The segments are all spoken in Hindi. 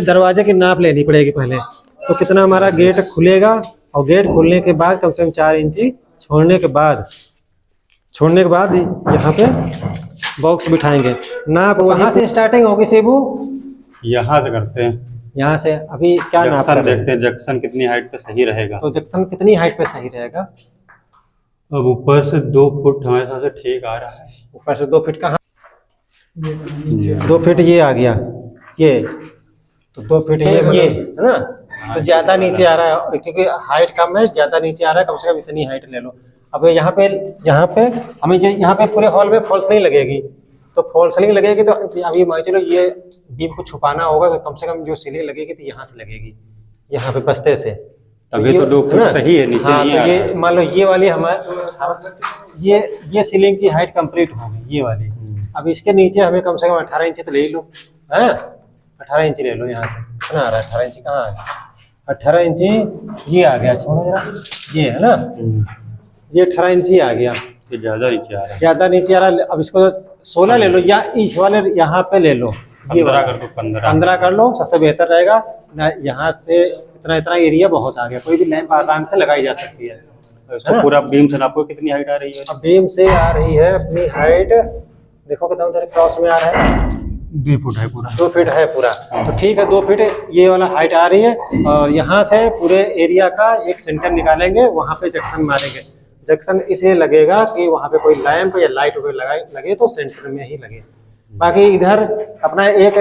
दरवाजे की नाप लेनी पड़ेगी पहले, तो कितना हमारा गेट खुलेगा, और गेट खुलने के बाद कम से कम 4 इंची छोड़ने के बाद यहाँ पे बॉक्स बिठाएंगे। नाप वहाँ से स्टार्टिंग होगी सेबू, यहाँ से करते हैं। यहाँ से अभी क्या नाप देखते हैं जंक्शन कितनी हाइट पे सही रहेगा। तो जंक्शन कितनी हाइट पे सही रहेगा? अब ऊपर से 2 फुट हमारे हिसाब से ठीक आ रहा है। ऊपर से 2 फीट कहाँ? 2 फीट ये आ गया, ये तो 2 फीट ये है ना। तो ज्यादा नीचे आ रहा है क्योंकि हाइट कम है, ज्यादा नीचे आ रहा है, कम से कम इतनी हाइट ले लो। अब यहाँ पे हमें यहाँ पे पूरे हॉल में फॉल सीलिंग लगेगी, तो फॉल सीलिंग लगेगी तो अभी मान चलो ये बीम को छुपाना होगा, तो कम से कम जो सीलिंग लगेगी तो यहाँ से लगेगी, यहाँ पे बस्ते से। अभी तो 2 फुट सही है, नीचे नहीं तो ये मान लो ये वाली हमारे ये सीलिंग की हाइट कंप्लीट होगी ये वाली। अब इसके नीचे हमें कम से कम 18 इंच तो ले लो, है 18 इंच ले लो। यहाँ से कितना आ रहा है? 18 इंच कहाँ है? 18 इंची ये आ गया, छोड़ो जरा, ये है ना, ये 18 इंची आ गया। ये ज्यादा नीचे आ रहा है, ज्यादा नीचे आ रहा है। अब इसको 16 ले लो, या इस वाले यहाँ पे ले लो, ये 15 कर दो, 15 कर लो, सबसे बेहतर रहेगा ना। यहाँ से इतना एरिया बहुत आ गया, कोई भी लैंप आराम से लगाई जा सकती है। इसको पूरा बीम से नापो कितनी हाइट आ रही है? अब बीम से आ रही है अपनी हाइट, देखो कितना उधर क्रॉस में आ रहा है, 2 फुट है पूरा। 2 फीट है पूरा, तो ठीक है 2 फीट ये वाला हाइट आ रही है। और यहाँ से पूरे एरिया का एक सेंटर निकालेंगे, वहाँ पे जंक्शन मारेंगे। जंक्शन इसलिए लगेगा कि वहाँ पे कोई लैंप या लाइट वगैरह लगे तो सेंटर में ही लगे। बाकी इधर अपना एक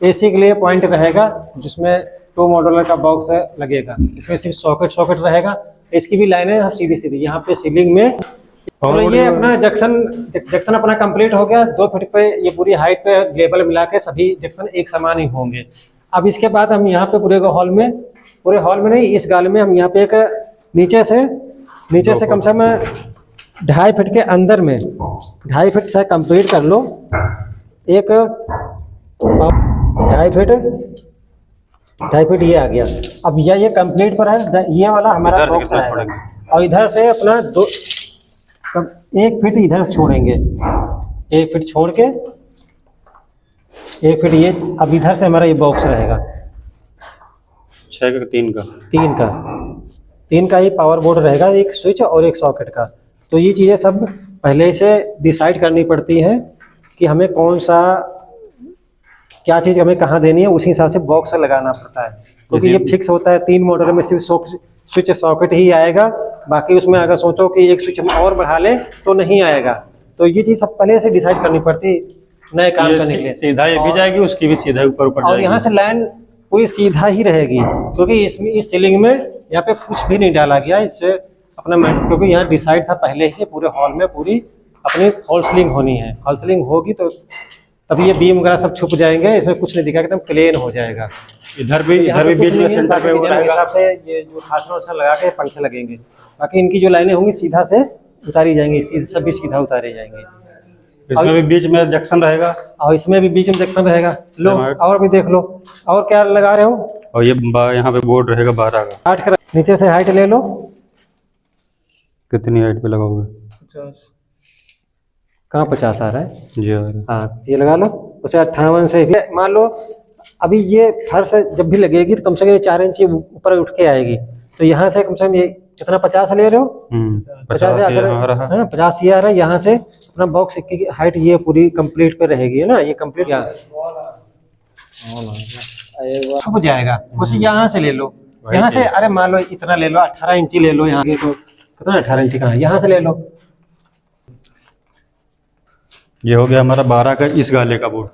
एसी के लिए पॉइंट रहेगा, जिसमें 2 मॉड्यूलर का बॉक्स लगेगा। इसमें सिर्फ सॉकेट रहेगा, इसकी भी लाइनें हम सीधी यहाँ पे सीलिंग में। तो ये अपना जंक्शन अपना कंप्लीट हो गया। 2 फीट पे ये पूरी हाइट पे लेवल मिला के सभी जंक्शन एक समान ही होंगे। अब इसके बाद हम यहाँ पे पूरे हॉल में नहीं, इस गाल में हम यहाँ पे एक नीचे से कम से कम 2.5 फीट के अंदर में 2.5 फीट से कंप्लीट कर लो। एक 2.5 फीट ये आ गया। अब ये कंप्लीट पर है, ये वाला हमारा बॉक्स है। और इधर से अपना 1 फीट इधर छोड़ेंगे, 1 फीट छोड़ के 1 फीट ये, अब इधर से हमारा ये बॉक्स रहेगा 6 का 3 का ही पावर बोर्ड रहेगा, एक स्विच और एक सॉकेट का। तो ये चीज़ें सब पहले से डिसाइड करनी पड़ती हैं कि हमें क्या चीज़ हमें कहाँ देनी है, उसी हिसाब से बॉक्स लगाना पड़ता है। क्योंकि ये फिक्स होता है, 3 मॉडल में सिर्फ स्विच सॉकेट ही आएगा, बाकी उसमें अगर सोचो कि एक स्विच हम और बढ़ा लें तो नहीं आएगा। तो ये चीज़ सब पहले से डिसाइड करनी पड़ती है नए काम करने के लिए। सीधा ये भी जाएगी, उसकी भी सीधा ऊपर जाएगी, और यहाँ से लाइन पूरी सीधा ही रहेगी, क्योंकि इसमें इस सीलिंग में यहाँ पे कुछ भी नहीं डाला गया इससे अपना, क्योंकि यहाँ डिसाइड था पहले ही से पूरे हॉल में पूरी अपनी फॉल सीलिंग होनी है। फॉल सीलिंग होगी तो तभी ये बीम वगैरह सब छुप जाएंगे, इसमें कुछ नहीं दिखेगा, एकदम प्लेन हो जाएगा। इधर भी बीच में सेंटर पे वो हिसाब से ये जो खासना लगा के पंखे लगेंगे, बाकी इनकी जो लाइनें होंगी सीधा से उतारी जाएंगी, सभी सीधा उतारे जाएंगे। इसमें भी बीच में जंक्शन रहेगा, और इसमें भी बीच में जंक्शन रहेगा। लो और भी देख लो, और क्या लगा रहे हो? और ये यहाँ पे बोर्ड रहेगा 12 का। 8 का नीचे से हाइट ले लो, कितनी हाइट पे लगाओगे? 50। कहाँ 50 आ रहा है जी? हाँ ये लगा लो, उसे 58 से मान लो। अभी ये फर्श जब भी लगेगी तो कम से कम 4 इंच ऊपर उठ के आएगी, तो यहाँ से कम से कम ये कितना 50 ले रहे हो? 50 अगर 50 ये आ रहा है। यहाँ से अपना बॉक्स की हाइट ये पूरी कंप्लीट पे रहेगी, है ना, ये कंप्लीट छुप जाएगा। उसे यहाँ से ले लो, यहाँ से अरे मान लो इतना ले लो, 18 इंची ले लो। यहाँ तो कितना 18 इंची कहाँ, यहाँ से ले लो। ये हो गया हमारा 12 का इस गाले का बोर्ड,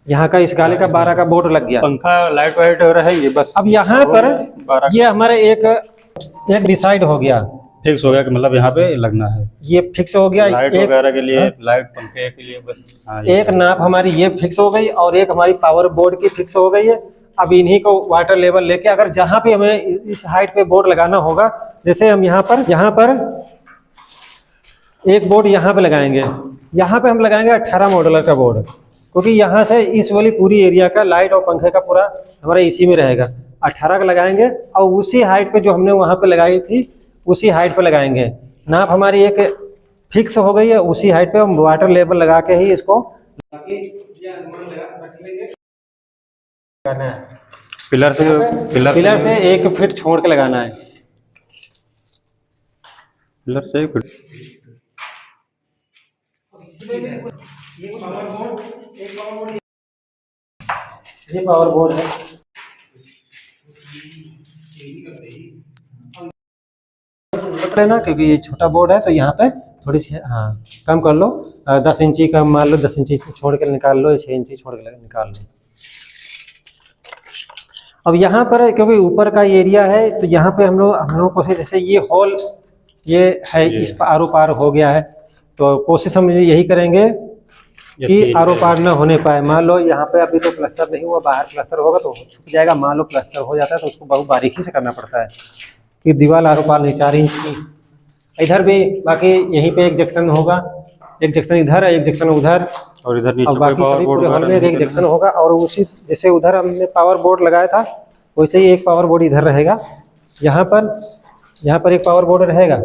यहाँ का इस गाले का 12 का बोर्ड लग गया। पंखा लाइट वाइट रहेंगे बस। अब यहाँ पर ये हमारे एक डिसाइड हो गया, फिक्स हो गया कि मतलब यहाँ पे लगना है, ये फिक्स हो गया। लाइट वगैरह के लिए, लाइट पंखे के लिए बस। एक नाप हमारी ये फिक्स हो गई और एक हमारी पावर बोर्ड की फिक्स हो गई है। अब इन्हीं को वाटर लेवल लेके अगर जहाँ पे हमें इस हाइट पे बोर्ड लगाना होगा, जैसे हम यहाँ पर एक बोर्ड यहाँ पे लगाएंगे, यहाँ पे हम लगाएंगे 18 मॉडलर का बोर्ड, क्योंकि यहाँ से इस वाली पूरी एरिया का लाइट और पंखे का पूरा हमारा इसी में रहेगा। 18 का लगाएंगे और उसी हाइट पे जो हमने वहाँ पे लगाई थी उसी हाइट पे लगाएंगे। नाप हमारी एक फिक्स हो गई है, उसी हाइट पे हम वाटर लेवल लगा के ही इसको लगाना है। पिलर से पिलर से 1 फीट छोड़ के लगाना है। पिलर से फिर ये पावर बोर्ड है। लेना क्योंकि ये छोटा बोर्ड है तो यहाँ पे थोड़ी सी कम कर लो। 10 इंची का मान लो, 10 इंची छोड़ के निकाल लो, 6 इंची छोड़ के निकाल लो। अब यहाँ पर क्योंकि ऊपर का एरिया है तो यहाँ पे हम लोग कोशिश, जैसे ये हॉल ये है, इस पर आरो पार हो गया है तो कोशिश हम यही करेंगे कि आरो पार न होने पाए। मान लो यहाँ पे अभी तो प्लास्टर नहीं हुआ, बाहर प्लास्टर होगा तो छुप जाएगा। मान लो प्लास्टर हो जाता है तो उसको बहुत बारीकी से करना पड़ता है कि दीवार आरो पार नहीं। 4 इंच की इधर भी, बाकी यहीं पे एक जंक्शन होगा, एक जंक्शन इधर है, एक जंक्शन उधर, और इधर नीचे और बाकी सभी पूरे हॉल में एक जंक्शन होगा। और उसी जैसे उधर हमने पावर बोर्ड लगाया था वैसे ही एक पावर बोर्ड इधर रहेगा। यहाँ पर एक पावर बोर्ड रहेगा।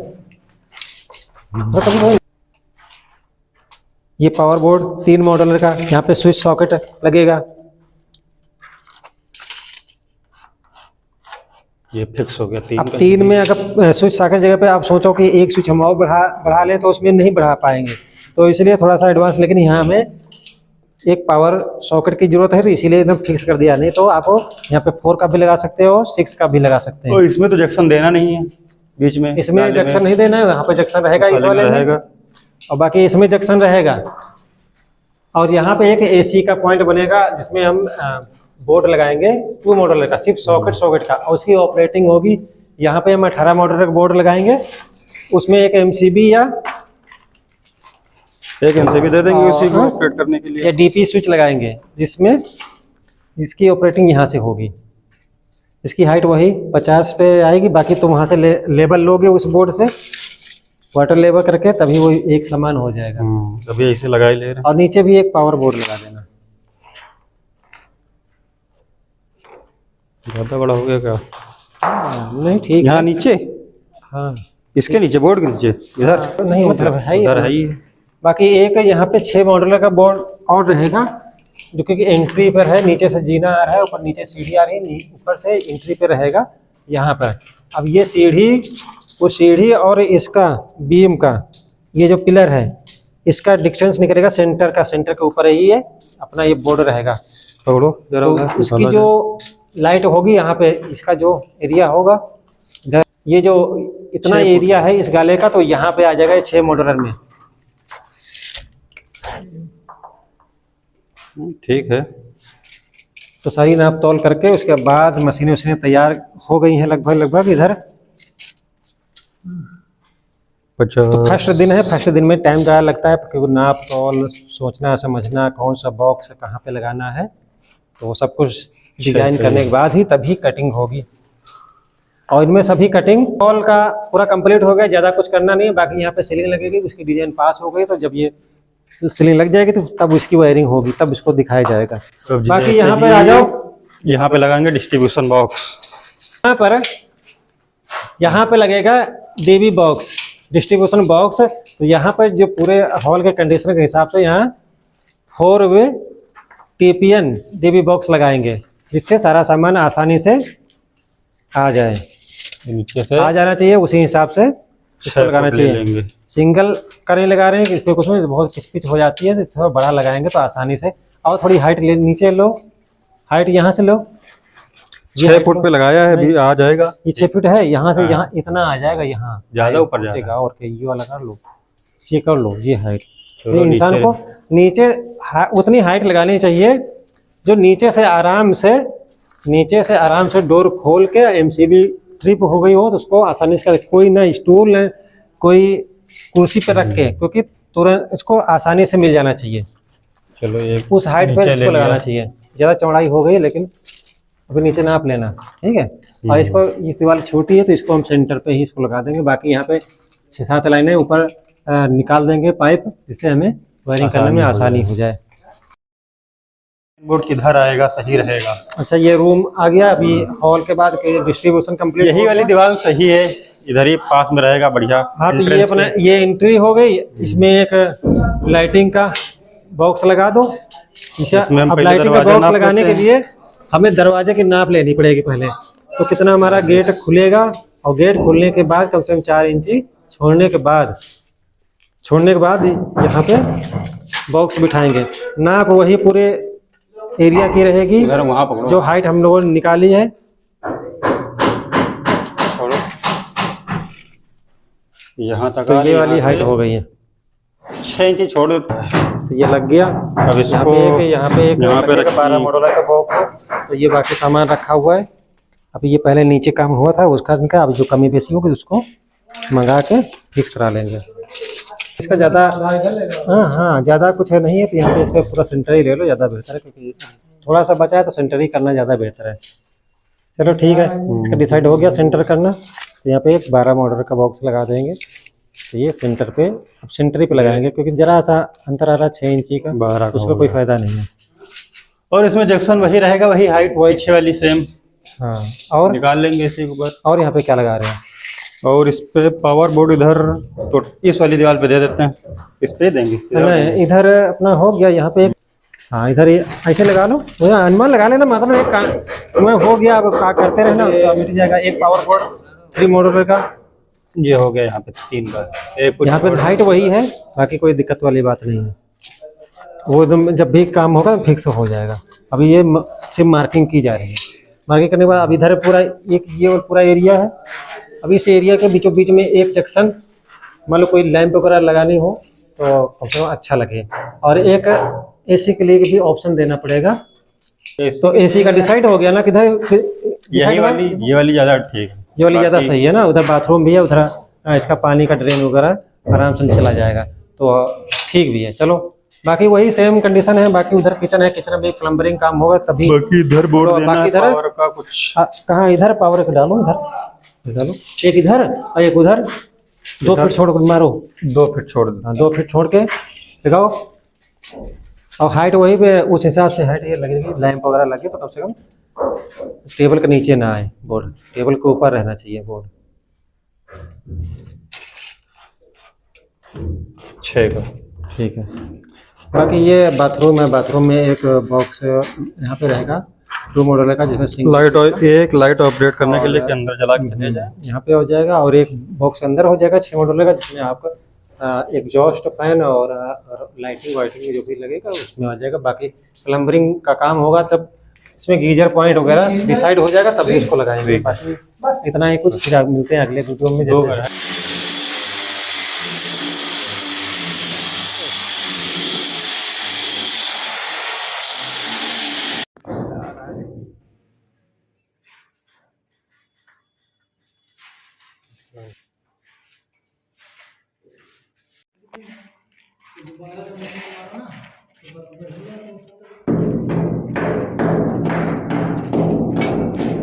ये पावर बोर्ड 3 मॉडल का, यहाँ पे स्विच सॉकेट लगेगा। ये फिक्स हो गया 3 अब 3 में अगर स्विच सॉकेट जगह पे आप सोचो कि एक स्विच हम और बढ़ा लें तो उसमें नहीं बढ़ा पाएंगे, तो इसलिए थोड़ा सा एडवांस। लेकिन यहाँ हमें एक पावर सॉकेट की जरूरत है तो इसीलिए एकदम फिक्स कर दिया। नहीं तो आप यहाँ पे 4 का भी लगा सकते हो, 6 का भी लगा सकते हैं। और इसमें तो जंक्शन देना नहीं है बीच में, इसमें जंक्शन नहीं देना है, यहाँ पे जंक्शन रहेगा इस वाले में, और बाकी इसमें जंक्शन रहेगा। और यहाँ पे एक एसी का पॉइंट बनेगा जिसमें हम बोर्ड लगाएंगे 2 मॉडल का, सिर्फ सॉकेट का, और उसकी ऑपरेटिंग होगी। यहाँ पे हम 18 मॉडल का बोर्ड लगाएंगे, उसमें एक एमसीबी या एक एमसीबी दे देंगे उसी को ऑपरेट करने के लिए, या डीपी स्विच लगाएंगे जिसमें इसकी ऑपरेटिंग यहाँ से होगी। इसकी हाइट वही 50 पे आएगी। बाकी तुम वहाँ से लेबल लोगे उस बोर्ड से, वाटर लेवल करके, तभी वो एक समान हो जाएगा। अभी ऐसे लगा ही ले रहे हैं। और नीचे भी एक पावर बोर्ड लगा देना। ज़्यादा बड़ा हो गया क्या? नहीं ठीक यहाँ नीचे, हाँ इसके नीचे, बोर्ड के नीचे, इधर नहीं, मतलब है ही। बाकी एक यहाँ पे 6 मॉडल का बोर्ड और रहेगा जो कि एंट्री पर है। नीचे से जीना आ रहा है, ऊपर नीचे सीढ़ी आ रही है, ऊपर से एंट्री पे रहेगा यहाँ पर। अब ये सीढ़ी, वो सीढ़ी और इसका बीम का ये जो पिलर है इसका डिस्टेंस निकलेगा सेंटर का। सेंटर के ऊपर ही है अपना ये बोर्ड रहेगा। छोड़ो जरा तो उधर, उसकी जो लाइट होगी यहाँ पे, इसका जो एरिया होगा इधर, ये जो इतना एरिया है इस गाले का, तो यहाँ पे आ जाएगा 6 मॉडुलर में। ठीक है। तो सारी नाप तौल करके उसके बाद मशीनें तैयार हो गई हैं लगभग इधर। तो फर्स्ट दिन है, फर्स्ट दिन में टाइम ज़्यादा लगता है क्योंकि नाप तौल, सोचना समझना कौन सा बॉक्स कहाँ पे लगाना है, तो वो सब कुछ डिजाइन करने के बाद ही तभी कटिंग होगी। और इनमें सभी कटिंग तौल का पूरा कंप्लीट हो गया, ज़्यादा कुछ करना नहीं है। बाकी यहाँ पे सीलिंग लगेगी, उसकी डिजाइन पास हो गई, तो जब ये सीलिंग लग जाएगी तो तब उसकी वायरिंग होगी, तब इसको दिखाया जाएगा। बाकी यहाँ पे आ जाओ, यहाँ पे लगाएंगे डिस्ट्रीब्यूशन बॉक्स। यहाँ पे लगेगा डीबी बॉक्स, डिस्ट्रीब्यूशन बॉक्स। तो यहाँ पर जो पूरे हॉल के कंडीशन के हिसाब से यहाँ 4 वे TPN डीबी बॉक्स लगाएंगे, जिससे सारा सामान आसानी से आ जाए। नीचे से आ जाना चाहिए, उसी हिसाब से इसको लगाना चाहिए। सिंगल का नहीं लगा रहे हैं, इसमें कुछ में बहुत खिचपिच हो जाती है, तो थोड़ा बड़ा लगाएंगे तो आसानी से। और थोड़ी हाइट नीचे लो, हाइट यहाँ से लो। 6 फुट पे लगाया है, भी आ जाएगा। ये 6 फीट है, यहाँ से यहाँ इतना आ जाएगा, यहाँ ज्यादा ऊपर जाएगा। और ये वाला कर लो, ये कर लो, ये हाइट। तो इंसान को नीचे उतनी हाइट लगानी चाहिए जो नीचे से आराम से डोर खोल के MCB ट्रिप हो गई हो तो उसको आसानी से कोई ना स्टूल है, कोई कुर्सी पे रख के, क्योंकि तुरंत इसको आसानी से मिल जाना चाहिए। चलो एक उस हाइट पर इसको लगाना चाहिए। ज़्यादा चौड़ाई हो गई लेकिन अभी नीचे नाप लेना, ठीक है। और इसको, ये दीवार छोटी है तो इसको हम सेंटर पे ही इसको लगा देंगे। बाकी यहाँ पे 6-7 लाइनें ऊपर निकाल देंगे पाइप, जिससे हमें वायरिंग करने में आसानी हो जाए। बोर्ड किधर आएगा सही रहेगा। अच्छा, ये रूम आ गया। अभी हॉल के बाद डिस्ट्रीब्यूशन कंप्लीट, यही वाली दीवार सही है, इधर ही पास में रहेगा बढ़िया। हाँ, तो ये अपना ये एंट्री हो गई। इसमें एक लाइटिंग का बॉक्स लगा दो। अब लाइटिंग का बॉक्स लगाने के लिए हमें दरवाजे की नाप लेनी पड़ेगी पहले। तो कितना हमारा गेट खुलेगा, और गेट खुलने के बाद कम से कम 4 इंची छोड़ने के बाद यहाँ पे बॉक्स बिठाएंगे। नाप वही पूरे एरिया की रहेगी वहाँ पकड़ो, जो हाइट हम लोगों ने निकाली है। छोड़ो, यहाँ तक तो ये वाली हाइट हो गई है, 6 इंची छोड़ दो। तो ये लग गया। अब इसको यहाँ पे एक रखिए। 12 मॉडल का बॉक्स है। तो ये बाकी सामान रखा हुआ है। अभी ये पहले नीचे काम हुआ था उसका, अभी जो कमी बेसी होगी उसको मंगा के फिक्स करा लेंगे। इसका ज़्यादा हाँ ज़्यादा कुछ है नहीं है, तो यहाँ पे इसका पूरा सेंटर ही ले लो, ज़्यादा बेहतर है, क्योंकि थोड़ा सा बचा है तो सेंटर ही करना ज़्यादा बेहतर है। चलो ठीक है, इसका डिसाइड हो गया सेंटर करना। तो यहाँ पे एक 12 मॉडल का बॉक्स लगा देंगे। तो ये सेंटर पे, अब सेंटर ही पे लगाएंगे, क्योंकि जरा सा अंतर आ रहा है 6 इंची का, 12 का उसका कोई फ़ायदा नहीं है। और इसमें जंक्शन वही रहेगा, वही हाइट, वही 6 वाली सेम। हाँ, और निकाल लेंगे इसी के ऊपर। और यहाँ पे क्या लगा रहे हैं? और इस पे पावर बोर्ड इधर तो इस वाली दीवार पे दे देते हैं, इस पे देंगे। नहीं, इधर अपना हो गया यहाँ पे। हाँ, इधर ये ऐसे लगा लो, अनुमान लगा लेना, मतलब एक काम हो गया। अब क्या करते रहना, उसका मिट जाएगा। एक पावर बोर्ड 3 मॉडल का ये हो गया यहाँ पे 3 का। यहाँ पे हाइट वही है, बाकी कोई दिक्कत वाली बात नहीं है। वो एकदम जब भी काम होगा फिक्स हो जाएगा। अभी ये सिर्फ मार्किंग की जा रही है। मार्किंग करने के बाद अब इधर पूरा एक ये पूरा एरिया है। अब इस एरिया के बीचों बीच में एक जंक्शन, मान लो कोई लैंप वगैरह लगानी हो तो कम से कम अच्छा लगे। और एक एसी के लिए भी ऑप्शन देना पड़ेगा। तो एसी का डिसाइड हो गया ना, किधर ये वाली ज़्यादा ठीक है, ये वाली ज़्यादा सही है ना। उधर बाथरूम भी है, उधर इसका पानी का ड्रेन वगैरह आराम से चला जाएगा, तो ठीक भी है। चलो, बाकी वही सेम कंडीशन है। बाकी उधर किचन है, किचन में प्लम्बरिंग काम होगा तभी। बाकी इधर बोर्ड तो देना है, इधर पावर का कुछ कहाँ, इधर पावर का डालो, इधर डालो, एक इधर और एक उधर। 2 फीट छोड़ कर मारो, 2 फीट छोड़ दो। 2 फीट छोड़ के लगाओ। और हाइट वही पे उस हिसाब से हाइट ये लगेगी। लैंप वगैरह लगे तो कम से कम टेबल के नीचे ना आए बोर्ड, टेबल के ऊपर रहना चाहिए बोर्ड। 6 का ठीक है। बाकी ये बाथरूम है, बाथरूम में एक बॉक्स यहाँ पे रहेगा 2 मॉडल का, जिसमें सिंक लाइट, एक लाइट ऑपरेट करने के लिए के अंदर जला के दे जाए, यहाँ पे हो जाएगा। और एक बॉक्स अंदर हो जाएगा 6 मॉडल का, जिसमें आप एग्जॉस्ट फैन और लाइटिंग वाइटिंग जो भी लगेगा उसमें आ जाएगा। बाकी प्लम्बरिंग का काम होगा तब इसमें गीजर पॉइंट वगैरह डिसाइड हो जाएगा, तभी इसको लगाएंगे। बाकी इतना ही कुछ, फिर मिलते हैं अगले वीडियो में। जैसे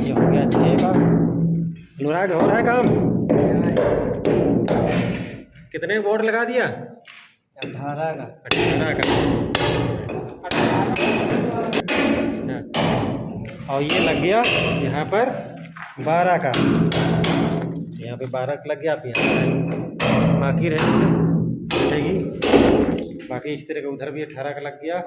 ये हो गया 6 का। अनुराग, हो रहा है काम? कितने बोर्ड लगा दिया? 18 का। 18 का। और ये लग गया यहाँ पर 12 का। यहाँ पे 12 का लग गया। आप यहाँ बाकी रहेगी, बाकी इस तरह का उधर भी 18 का लग गया।